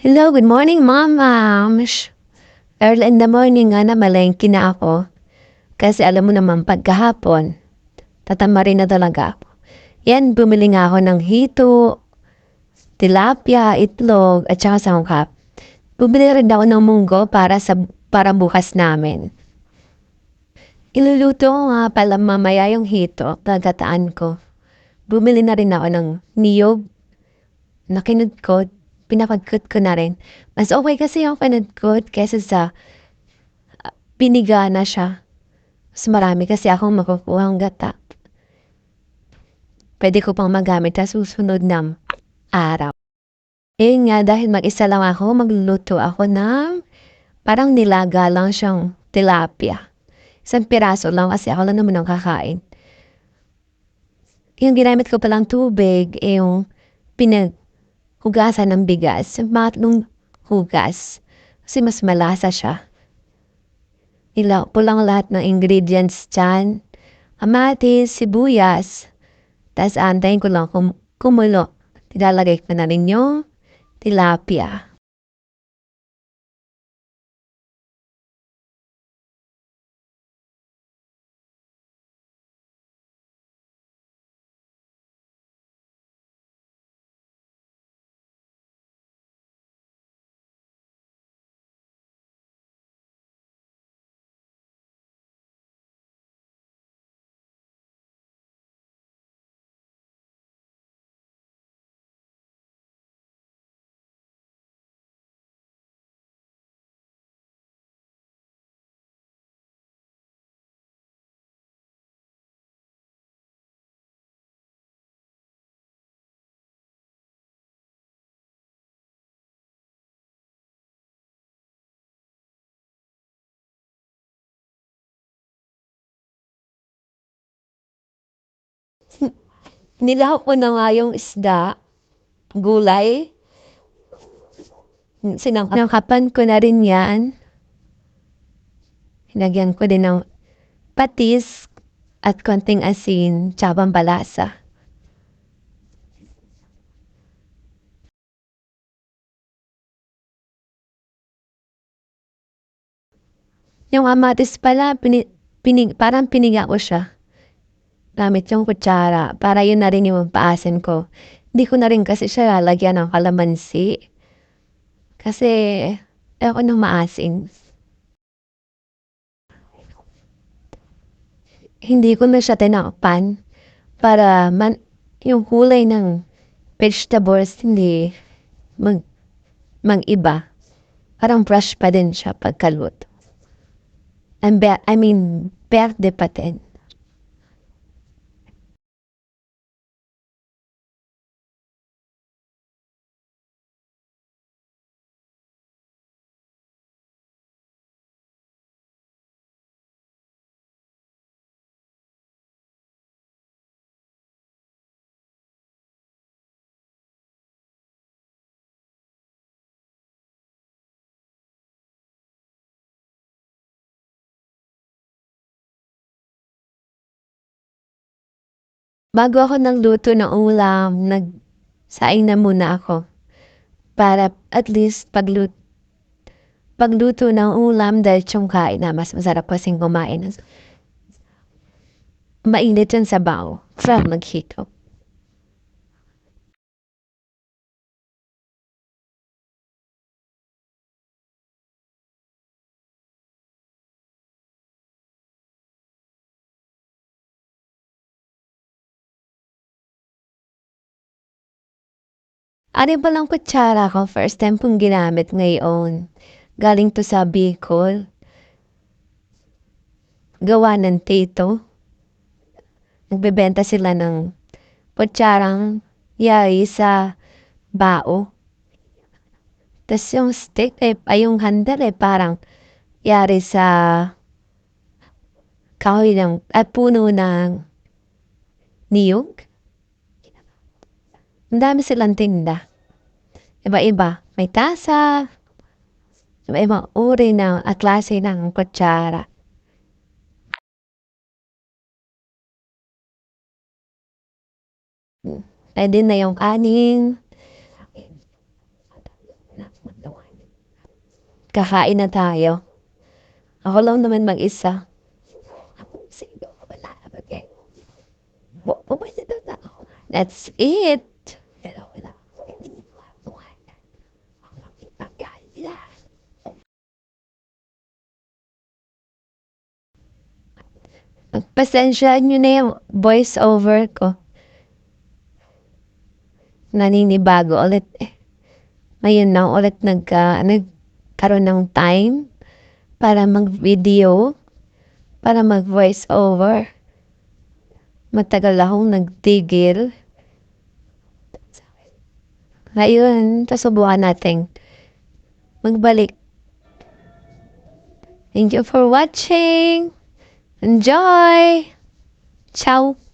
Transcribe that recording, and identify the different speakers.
Speaker 1: Hello, good morning, mama. Early in the morning nga na malengke na ako. Kasi alam mo naman, pagkahapon, tatamarin na talaga ako. Yan, bumili nga ako ng hito, tilapia, itlog, at saka sangkap. Bumili rin ako ng munggo para bukas namin. Iluluto ko nga pala mamaya yung hito, pagkataan ko. Bumili na rin ako ng niyog na kinudkod, pinapagkot ko na rin. Mas okay kasi yung kinudkod kesa sa piniga na siya. Mas marami kasi akong makukuhang gata. Pwede ko pang magamit sa susunod na araw. Yun nga, dahil mag-isa lang ako, magluluto ako ng parang nilaga lang siyang tilapia. Isang piraso lang kasi ako lang naman ang kakain. Yung ginamit ko palang tubig, yung pinaghugasan ng bigas, yung matlong hugas. Kasi mas malasa siya. Ilaw po lang lahat ng ingredients dyan. Kamatis, sibuyas. Tapos antayin ko lang kumulo. Ilalagay ko na rin yung tilapia. Nilahok ko na nga yung isda, gulay. Sinangkapan ko na rin yan. Hinagyan ko din ng patis at konting asin, tsabang balasa. Yung kamatis pala, parang piniga ko siya. Gamit yung kutsara, para yun na rin yung paasin ko. Hindi ko na rin kasi siya lalagyan ng kalamansi. Kasi, ako nang maasim. Hindi ko na siya tinakpan para yung kulay ng vegetables hindi mag-iba. Parang fresh pa din siya pagkaluto. Berde pa din. Bago ako nagluto ng ulam, nagsaing na muna ako. Para at least pagluto ng ulam dahil kain na mas masarap kasing kumain. Mainit yung sabaw. Sarap maghito. Ano ba lang kutsara ko? First time kong ginamit ngayon. Galing to sa Bicol. Gawa ng tito. Nagbebenta sila ng kutsarang yari sa bao. Tapos yung stick, yung handle parang yari sa kahoy at puno ng niyog. Ang dami silang tinda. Iba-iba. May tasa. Iba-ibang uri at klase ng kutsara. Pwede na yung kanin. kakain na tayo. Ako lang naman mag-isa. Sige, wala. Okay. That's it. Pasensyahan nyo na yung voice over ko. Naninibago ulit eh. Ngayon na ulit nagkaroon ng time para mag-video, para mag-voice over. Matagal akong nagtigil. Ngayon, susubukan natin magbalik. Thank you for watching. Enjoy! Ciao!